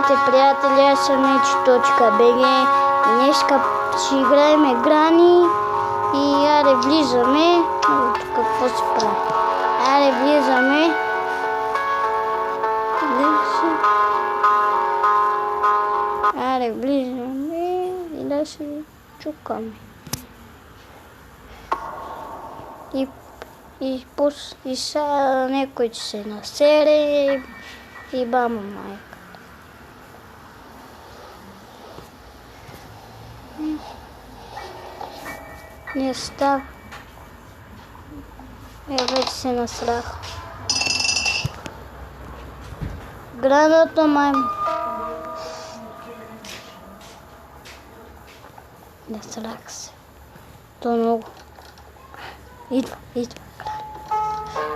Здравейте, приятели, аз съм Ечи.bg и днеска ще играем Грани и аре влизаме. Какво се прави? Аре влизаме. Аре влизаме и да се чукаме. И сега някой ще се насере и баба майка. Не става. Вече се насрах. Граната майма. Насрах се. То много. Идва.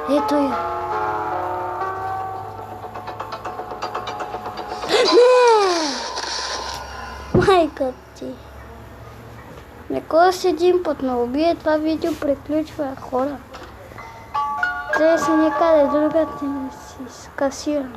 Ето я. Майка ти. Некога си един път ме убие, това видео приключва, хора. Трябва да си някъде друга да си скасирам.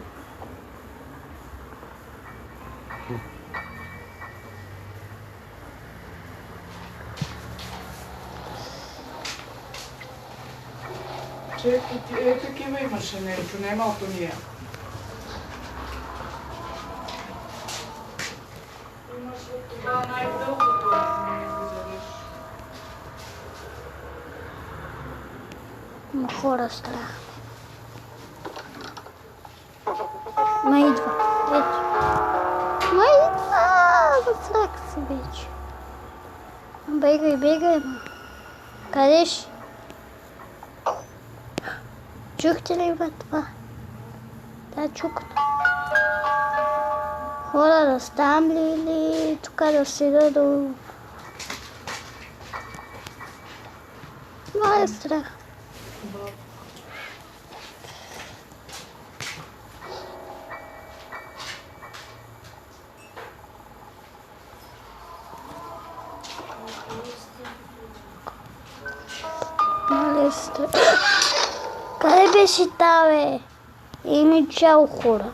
Чекай, такива имаше нещо, не малко ние. Имаш от това най-дългото, ако не го вземеш. Ма хора страх. Ма идва. Ето. Ма идва. Засрах се вече. Бегай. Къде ще? Чухте ли бе това? Да, чуката. Хора, да ставам ли или тук да седа до... Ма е страх. Мале страх. Къде беше та, бе? Еми чао, хора.